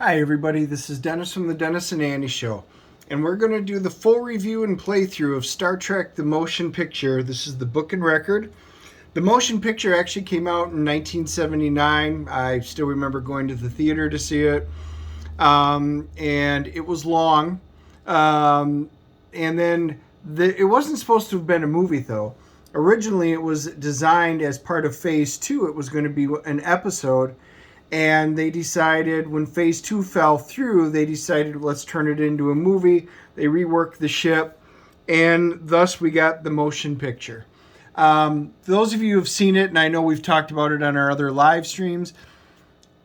Hi everybody, this is Dennis from the Dennis and Andy Show, and we're going to do the full review and playthrough of Star Trek The Motion Picture. This is the book and record. The motion picture actually came out in 1979. I still remember going to the theater to see it, and it was long. And then it wasn't supposed to have been a movie, though. Originally, it was designed as part of Phase 2. It was going to be an episode, and they decided when Phase 2 fell through, they decided let's turn it into a movie. They reworked the ship, and thus we got the motion picture. Those of you who have seen it, and I know we've talked about it on our other live streams,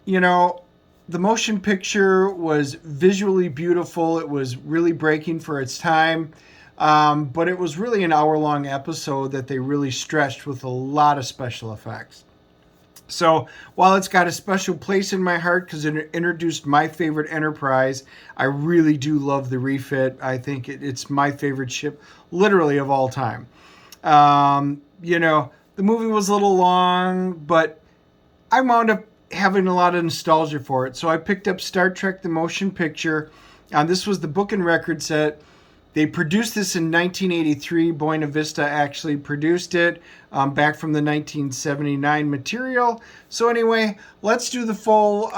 you know, the motion picture was visually beautiful. It was really breaking for its time, but it was really an hour-long episode that they really stretched with a lot of special effects. So while it's got a special place in my heart because it introduced my favorite Enterprise, I really do love the refit. I think it's my favorite ship, literally, of all time. The movie was a little long, but I wound up having a lot of nostalgia for it. So I picked up Star Trek The Motion Picture. This was the book and record set. They produced this in 1983. Buena Vista actually produced it back from the 1979 material. So anyway, let's do the full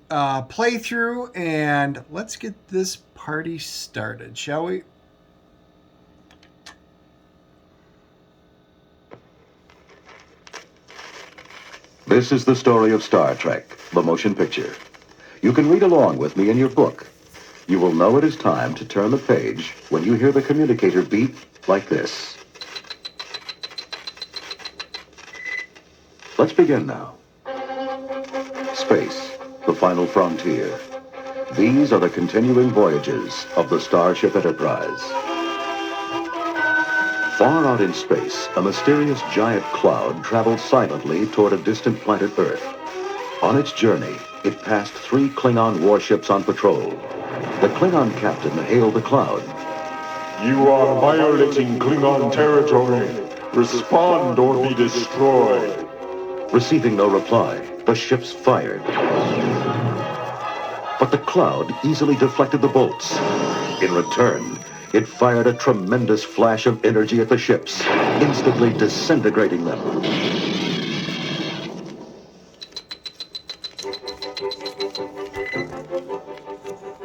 playthrough and let's get this party started, shall we? This is the story of Star Trek, the motion picture. You can read along with me in your book. You will know it is time to turn the page when you hear the communicator beep like this. Let's begin now. Space, the final frontier. These are the continuing voyages of the Starship Enterprise. Far out in space, a mysterious giant cloud travels silently toward a distant planet Earth. On its journey, it passed 3 Klingon warships on patrol. The Klingon captain hailed the cloud. You are violating Klingon territory. Respond or be destroyed. Receiving no reply, the ships fired. But the cloud easily deflected the bolts. In return, it fired a tremendous flash of energy at the ships, instantly disintegrating them.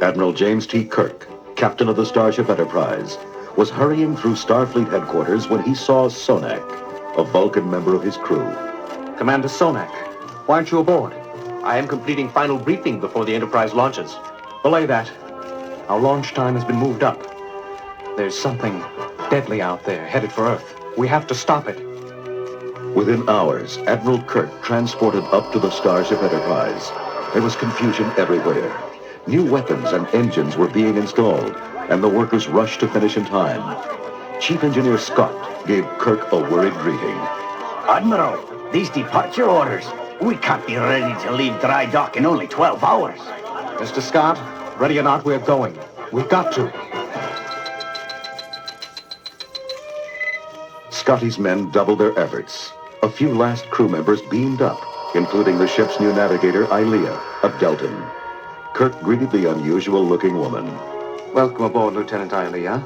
Admiral James T. Kirk, captain of the Starship Enterprise, was hurrying through Starfleet headquarters when he saw Sonak, a Vulcan member of his crew. Commander Sonak, why aren't you aboard? I am completing final briefing before the Enterprise launches. Belay that. Our launch time has been moved up. There's something deadly out there, headed for Earth. We have to stop it. Within hours, Admiral Kirk transported up to the Starship Enterprise. There was confusion everywhere. New weapons and engines were being installed, and the workers rushed to finish in time. Chief Engineer Scott gave Kirk a worried greeting. Admiral, these departure orders. We can't be ready to leave dry dock in only 12 hours. Mr. Scott, ready or not, we're going. We've got to. Scotty's men doubled their efforts. A few last crew members beamed up, including the ship's new navigator, Ilea, of Delton. Kirk greeted the unusual-looking woman. Welcome aboard, Lieutenant Ilea.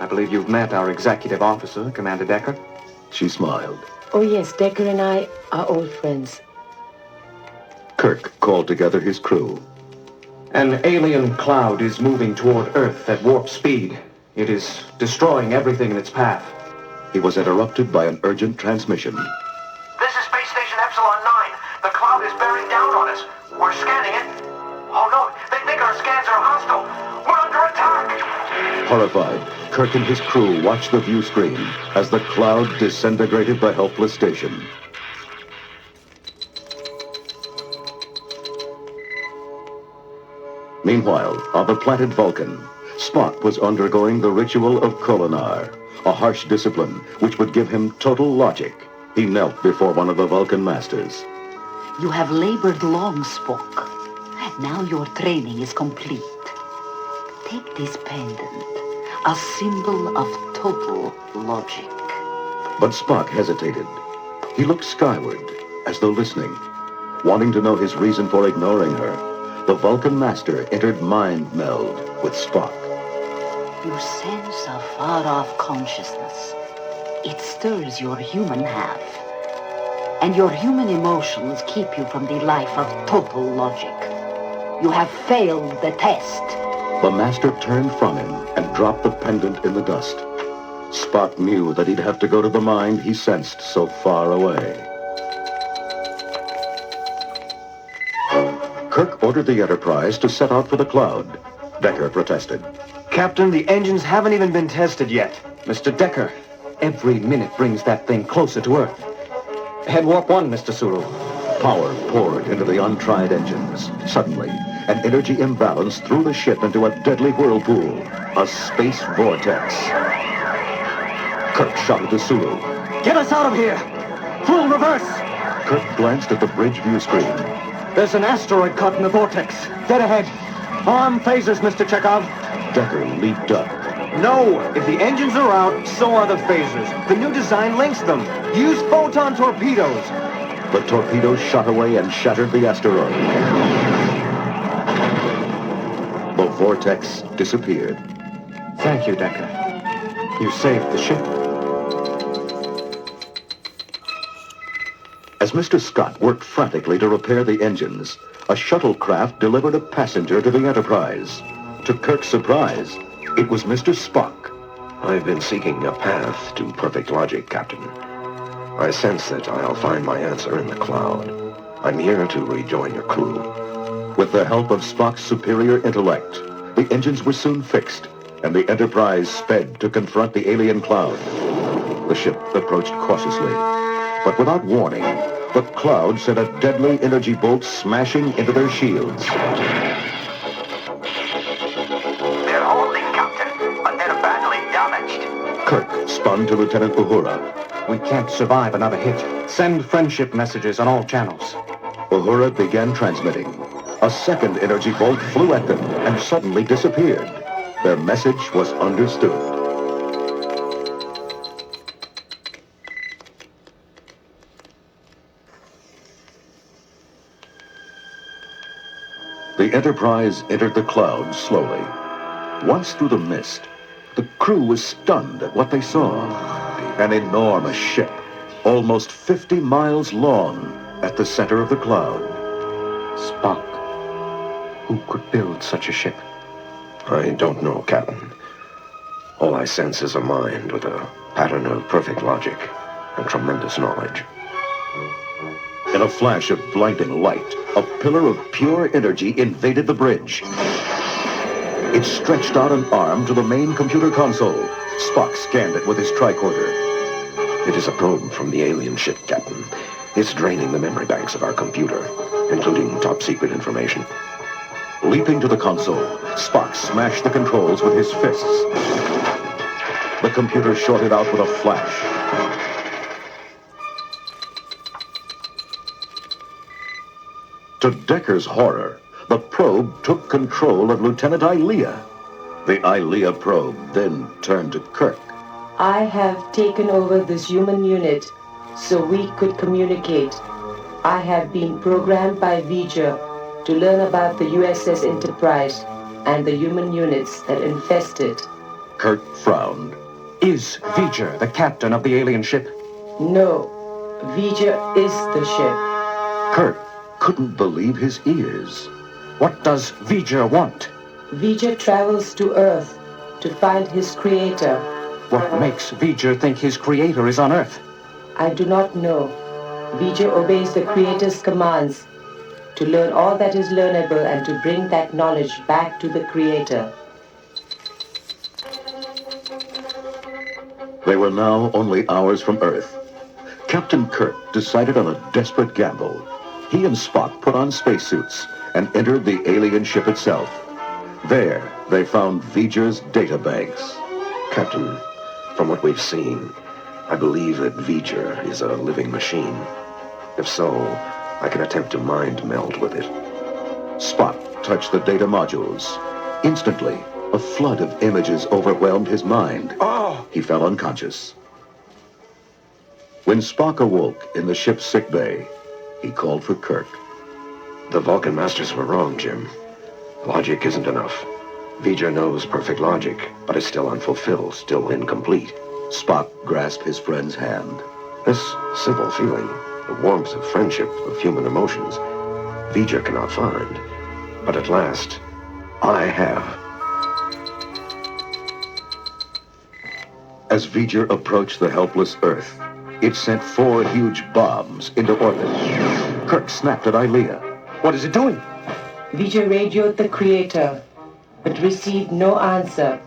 I believe you've met our executive officer, Commander Decker. She smiled. Oh, yes, Decker and I are old friends. Kirk called together his crew. An alien cloud is moving toward Earth at warp speed. It is destroying everything in its path. He was interrupted by an urgent transmission. This is Space Station Epsilon 9. The cloud is bearing down on us. We're scanning it. Oh no, they think our scans are hostile. We're under attack. Horrified, Kirk and his crew watched the view screen as the cloud disintegrated the helpless station. Meanwhile, on the planet Vulcan, Spock was undergoing the ritual of Kolinar, a harsh discipline which would give him total logic. He knelt before one of the Vulcan masters. You have labored long, Spock. Now your training is complete. Take this pendant, a symbol of total logic. But Spock hesitated. He looked skyward, as though listening, wanting to know his reason for ignoring her. the Vulcan master entered mind meld with Spock. You sense a far-off consciousness. It stirs your human half. And your human emotions keep you from the life of total logic. You have failed the test. The master turned from him and dropped the pendant in the dust. Spock knew that he'd have to go to the mind he sensed so far away. Kirk ordered the Enterprise to set out for the Cloud. Decker protested. Captain, the engines haven't even been tested yet. Mr. Decker, every minute brings that thing closer to Earth. Head warp 1, Mr. Sulu. Power poured into the untried engines. Suddenly, an energy imbalance threw the ship into a deadly whirlpool, a space vortex. Kirk shouted to Sulu. Get us out of here! Full reverse! Kirk glanced at the bridge view screen. There's an asteroid caught in the vortex. Dead ahead. Arm phasers, Mr. Chekhov. Decker leaped up. No! If the engines are out, so are the phasers. The new design links them. Use photon torpedoes. The torpedoes shot away and shattered the asteroid. The vortex disappeared. Thank you, Decker. You saved the ship. As Mr. Scott worked frantically to repair the engines, a shuttlecraft delivered a passenger to the Enterprise. To Kirk's surprise, it was Mr. Spock. I've been seeking a path to perfect logic, Captain. I sense that I'll find my answer in the Cloud. I'm here to rejoin your crew. With the help of Spock's superior intellect, the engines were soon fixed, and the Enterprise sped to confront the alien Cloud. The ship approached cautiously, but without warning, the Cloud sent a deadly energy bolt smashing into their shields. They're holding, Captain, but they're badly damaged. Kirk spun to Lieutenant Uhura. We can't survive another hit. Send friendship messages on all channels. Uhura began transmitting. A second energy bolt flew at them and suddenly disappeared. Their message was understood. The Enterprise entered the Cloud slowly. Once through the mist, the crew was stunned at what they saw. An enormous ship, almost 50 miles long, at the center of the Cloud. Spock. Who could build such a ship? I don't know, Captain. All I sense is a mind with a pattern of perfect logic and tremendous knowledge. In a flash of blinding light, a pillar of pure energy invaded the bridge. It stretched out an arm to the main computer console. Spock scanned it with his tricorder. It is a probe from the alien ship, Captain. It's draining the memory banks of our computer, including top-secret information. Leaping to the console, Spock smashed the controls with his fists. The computer shorted out with a flash. To Decker's horror, the probe took control of Lieutenant Ilea. The Ilea probe then turned to Kirk. I have taken over this human unit so we could communicate. I have been programmed by V'ger to learn about the USS Enterprise and the human units that infest it. Kirk frowned. Is V'ger the captain of the alien ship? No, V'ger is the ship. Kirk couldn't believe his ears. What does V'ger want? V'ger travels to Earth to find his creator. What makes V'ger think his creator is on Earth? I do not know. V'ger obeys the creator's commands to learn all that is learnable and to bring that knowledge back to the creator. They were now only hours from Earth. Captain Kirk decided on a desperate gamble. He and Spock put on spacesuits and entered the alien ship itself. There, they found V'ger's databanks. Captain, from what we've seen, I believe that V'ger is a living machine. If so, I can attempt to mind meld with it. Spock touched the data modules. Instantly, a flood of images overwhelmed his mind. He fell unconscious. When Spock awoke in the ship's sickbay, he called for Kirk. The Vulcan Masters were wrong, Jim. Logic isn't enough. V'ger knows perfect logic, but is still unfulfilled, still incomplete. Spock grasped his friend's hand. This simple feeling, the warmth of friendship, of human emotions, V'ger cannot find. But at last, I have. As V'ger approached the helpless Earth, it sent 4 huge bombs into orbit. Kirk snapped at Ilea. What is it doing? V'ger radioed the Creator, but received no answer.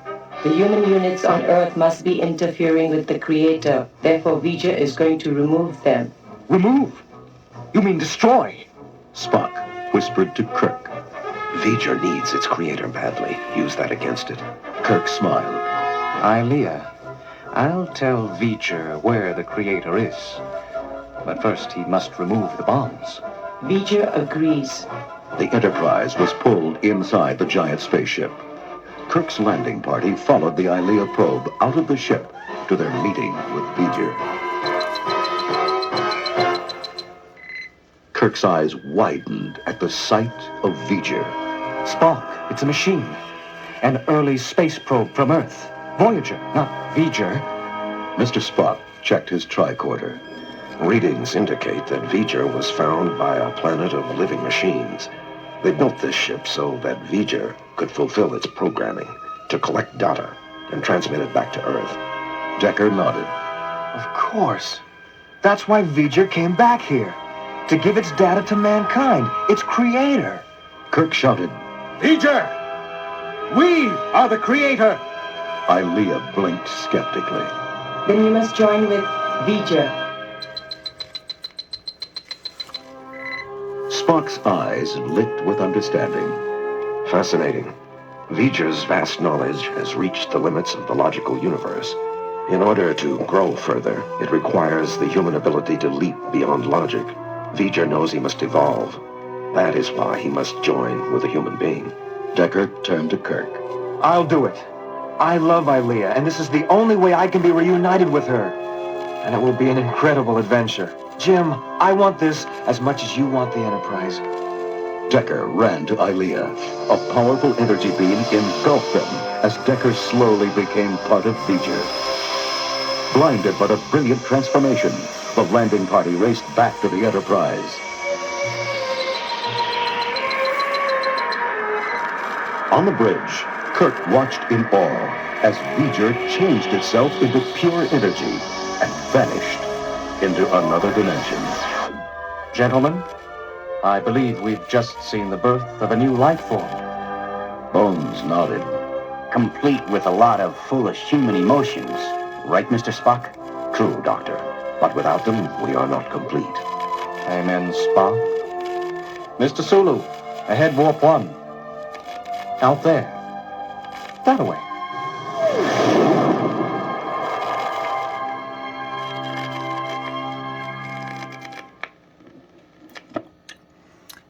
The human units on Earth must be interfering with the Creator. Therefore, V'ger is going to remove them. Remove? You mean destroy? Spock whispered to Kirk. V'ger needs its creator badly. Use that against it. Kirk smiled. Ilea, I'll tell V'ger where the Creator is. But first, he must remove the bombs. V'ger agrees. The Enterprise was pulled inside the giant spaceship. Kirk's landing party followed the Ilea probe out of the ship to their meeting with V'ger. Kirk's eyes widened at the sight of V'ger. Spock, it's a machine. An early space probe from Earth. Voyager, not V'ger. Mr. Spock checked his tricorder. Readings indicate that V'ger was found by a planet of living machines. They built this ship so that V'ger could fulfill its programming, to collect data and transmit it back to Earth. Decker nodded. Of course. That's why V'ger came back here. To give its data to mankind, its creator. Kirk shouted. V'ger! We are the Creator! Ilea blinked skeptically. Then you must join with V'ger. Spock's eyes lit with understanding. Fascinating. V'ger's vast knowledge has reached the limits of the logical universe. In order to grow further, it requires the human ability to leap beyond logic. V'ger knows he must evolve. That is why he must join with a human being. Decker turned to Kirk. I'll do it. I love Ilea, and this is the only way I can be reunited with her. And it will be an incredible adventure. Jim, I want this as much as you want the Enterprise. Decker ran to Ilea. A powerful energy beam engulfed them as Decker slowly became part of V'ger. Blinded by the brilliant transformation, the landing party raced back to the Enterprise. On the bridge, Kirk watched in awe as V'ger changed itself into pure energy and vanished into another dimension. Gentlemen, I believe we've just seen the birth of a new life form. Bones nodded. Complete with a lot of foolish human emotions. Right, Mr. Spock? True, Doctor. But without them, we are not complete. Amen, Spock. Mr. Sulu, ahead warp 1. Out there. That way.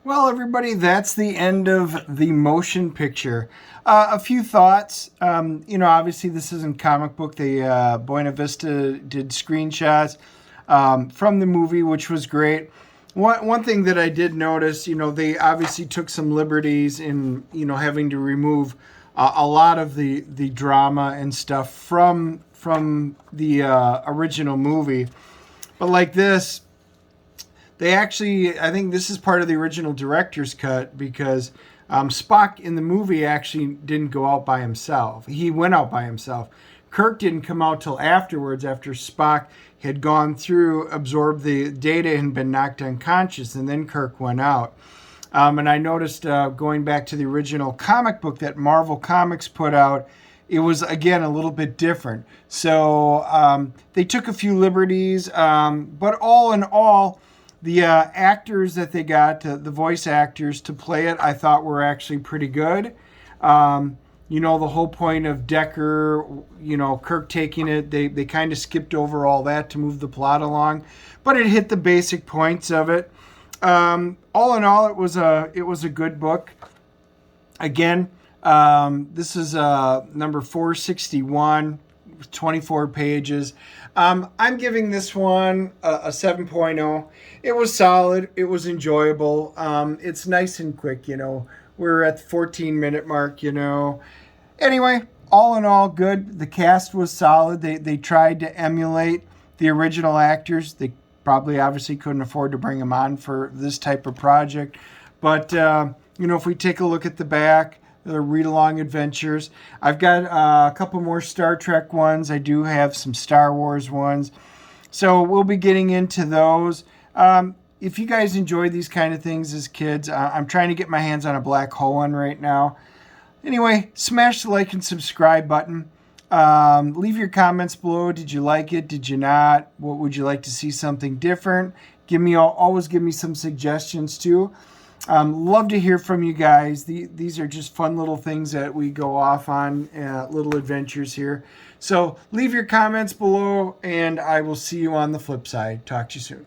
Well, everybody, that's the end of the motion picture. A few thoughts. Obviously this isn't comic book. Buena Vista did screenshots from the movie, which was great. One thing that I did notice, they obviously took some liberties in, having to remove a lot of the drama and stuff from the original movie. But like this, they actually, I think this is part of the original director's cut, because Spock in the movie actually didn't go out by himself. He went out by himself. Kirk didn't come out till afterwards, after Spock had gone through, absorbed the data, and been knocked unconscious, and then Kirk went out. And I noticed, going back to the original comic book that Marvel Comics put out, it was, again, a little bit different. So they took a few liberties, but all in all, the actors that they got, the voice actors to play it, I thought were actually pretty good. The whole point of Decker, Kirk taking it, they kind of skipped over all that to move the plot along, but it hit the basic points of it. All in all, it was a good book. Again, this is number 461 24 pages. I'm giving this one a 7.0. It was solid. It was enjoyable. It's nice and quick, you know. We're at the 14-minute mark, you know. Anyway, all in all, good. The cast was solid. They tried to emulate the original actors. They probably obviously couldn't afford to bring them on for this type of project. But, you know, if we take a look at the back, the read-along adventures. I've got a couple more Star Trek ones. I do have some Star Wars ones. So we'll be getting into those. If you guys enjoy these kind of things as kids, I'm trying to get my hands on a Black Hole one right now. Anyway, smash the like and subscribe button. Leave your comments below. Did you like it? Did you not? What would you like to see something different? Always give me some suggestions too. Love to hear from you guys. These are just fun little things that we go off on, little adventures here. So leave your comments below, and I will see you on the flip side. Talk to you soon.